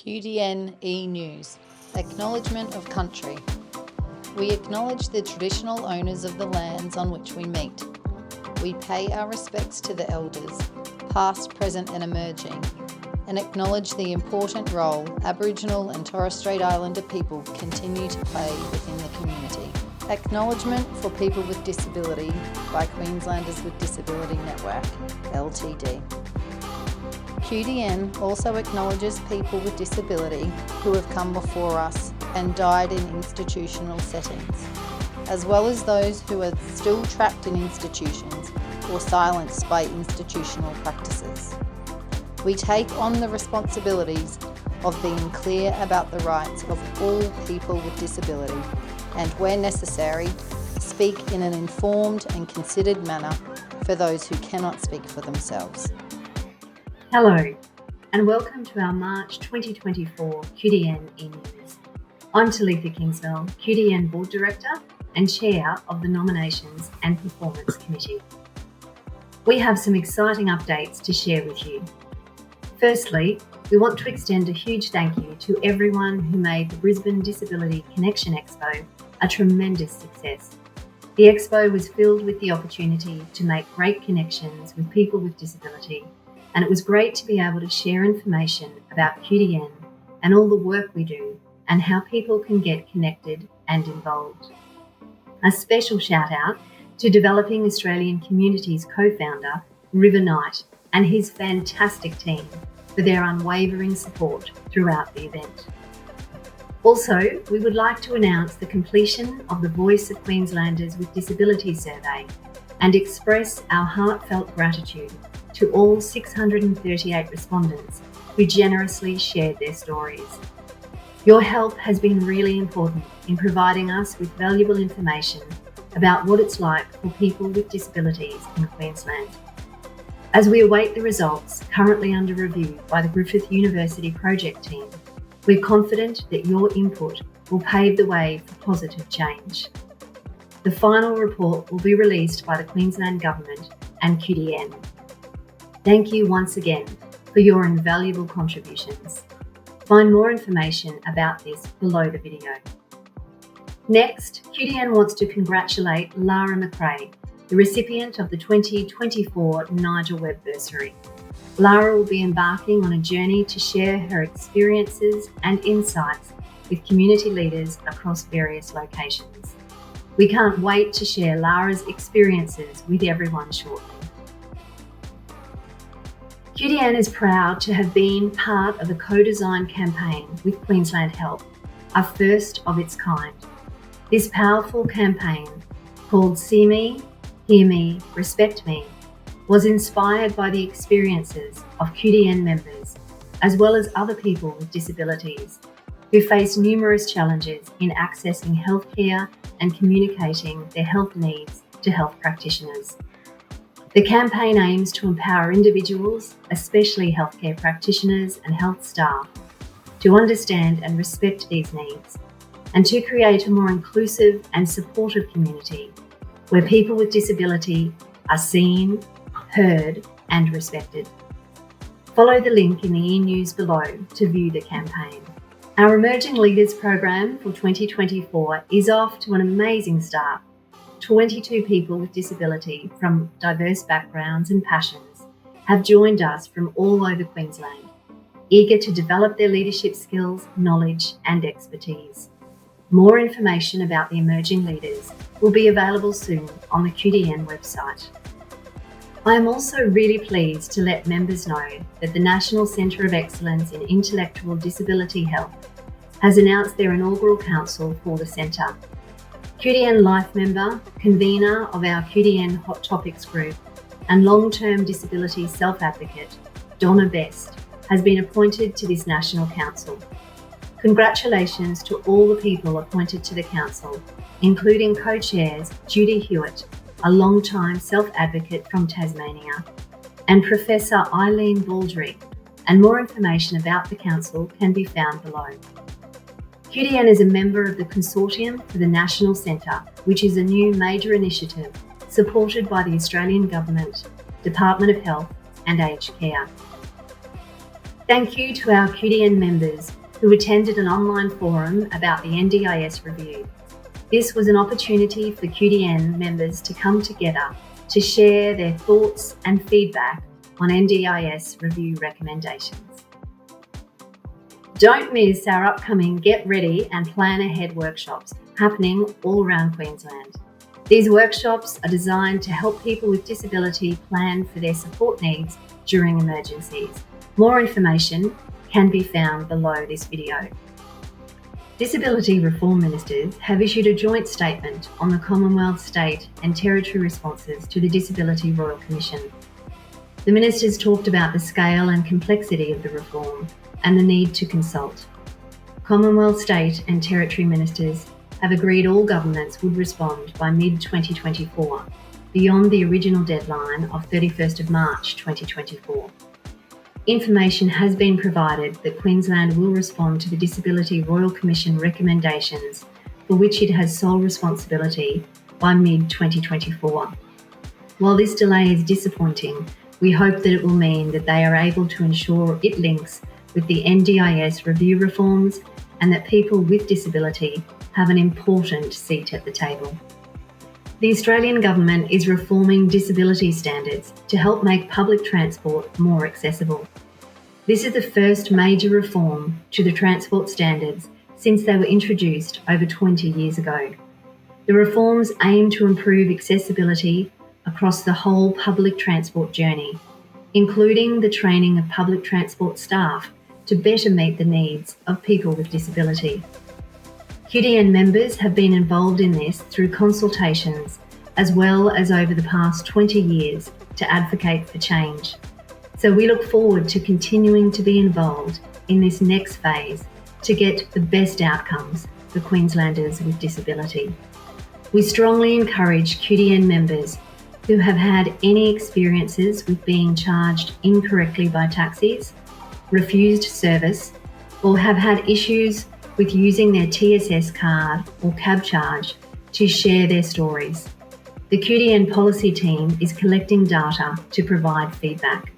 QDN E-News, Acknowledgement of Country. We acknowledge the traditional owners of the lands on which we meet. We pay our respects to the elders, past, present and emerging, and acknowledge the important role Aboriginal and Torres Strait Islander people continue to play within the community. Acknowledgement for People with Disability by Queenslanders with Disability Network, Ltd. QDN also acknowledges people with disability who have come before us and died in institutional settings, as well as those who are still trapped in institutions or silenced by institutional practices. We take on the responsibilities of being clear about the rights of all people with disability and, where necessary, speak in an informed and considered manner for those who cannot speak for themselves. Hello and welcome to our March 2024 QDN E-News. I'm Talitha Kingsmill, QDN Board Director and Chair of the Nominations and Performance Committee. We have some exciting updates to share with you. Firstly, we want to extend a huge thank you to everyone who made the Brisbane Disability Connection Expo a tremendous success. The Expo was filled with the opportunity to make great connections with people with disability, and it was great to be able to share information about QDN and all the work we do and how people can get connected and involved. A special shout out to Developing Australian Communities co-founder River Knight and his fantastic team for their unwavering support throughout the event. Also, we would like to announce the completion of the Voice of Queenslanders with Disabilities survey and express our heartfelt gratitude to all 638 respondents who generously shared their stories. Your help has been really important in providing us with valuable information about what it's like for people with disabilities in Queensland. As we await the results currently under review by the Griffith University project team, we're confident that your input will pave the way for positive change. The final report will be released by the Queensland Government and QDN. Thank you once again for your invaluable contributions. Find more information about this below the video. Next, QDN wants to congratulate Lara McRae, the recipient of the 2024 Nigel Webb Bursary. Lara will be embarking on a journey to share her experiences and insights with community leaders across various locations. We can't wait to share Lara's experiences with everyone shortly. QDN is proud to have been part of a co-design campaign with Queensland Health, a first of its kind. This powerful campaign, called See Me, Hear Me, Respect Me, was inspired by the experiences of QDN members, as well as other people with disabilities, who face numerous challenges in accessing healthcare and communicating their health needs to health practitioners. The campaign aims to empower individuals, especially healthcare practitioners and health staff, to understand and respect these needs, and to create a more inclusive and supportive community where people with disability are seen, heard, and respected. Follow the link in the e-news below to view the campaign. Our Emerging Leaders program for 2024 is off to an amazing start. 22 people with disability from diverse backgrounds and passions have joined us from all over Queensland, eager to develop their leadership skills, knowledge, and expertise. More information about the Emerging Leaders will be available soon on the QDN website. I am also really pleased to let members know that the National Centre of Excellence in Intellectual Disability Health has announced their inaugural council for the centre. QDN Life Member, convener of our QDN Hot Topics group, and long-term disability self-advocate, Donna has been appointed to this National Council. Congratulations to all the people appointed to the Council, including co-chairs Judy Hewitt, a long-time self-advocate from Tasmania, and Professor Eileen Baldry, and more information about the Council can be found below. QDN is a member of the Consortium for the National Centre, which is a new major initiative supported by the Australian Government, Department of Health and Aged Care. Thank you to our QDN members who attended an online forum about the NDIS review. This was an opportunity for QDN members to come together to share their thoughts and feedback on NDIS review recommendations. Don't miss our upcoming Get Ready and Plan Ahead workshops happening all around Queensland. These workshops are designed to help people with disability plan for their support needs during emergencies. More information can be found below this video. Disability Reform Ministers have issued a joint statement on the Commonwealth, State and Territory responses to the Disability Royal Commission. The Ministers talked about the scale and complexity of the reform and the need to consult. Commonwealth, State and Territory Ministers have agreed all governments would respond by mid-2024, beyond the original deadline of 31st of March 2024. Information has been provided that Queensland will respond to the Disability Royal Commission recommendations for which it has sole responsibility by mid-2024. While this delay is disappointing, we hope that it will mean that they are able to ensure it links with the NDIS review reforms and that people with disability have an important seat at the table. The Australian Government is reforming disability standards to help make public transport more accessible. This is the first major reform to the transport standards since they were introduced over 20 years ago. The reforms aim to improve accessibility across the whole public transport journey, including the training of public transport staff to better meet the needs of people with disability. QDN members have been involved in this through consultations as well as over the past 20 years to advocate for change. So we look forward to continuing to be involved in this next phase to get the best outcomes for Queenslanders with disability. We strongly encourage QDN members who have had any experiences with being charged incorrectly by taxis, refused service, or have had issues with using their TSS card or cab charge to share their stories. The QDN policy team is collecting data to provide feedback.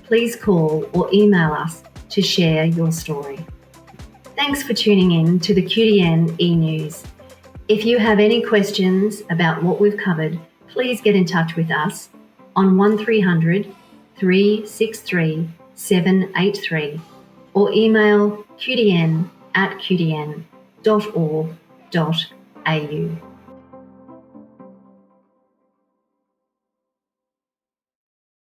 Please call or email us to share your story. Thanks for tuning in to the QDN e-News. If you have any questions about what we've covered, please get in touch with us on 1300 363 783 or email qdn@qdn.org.au.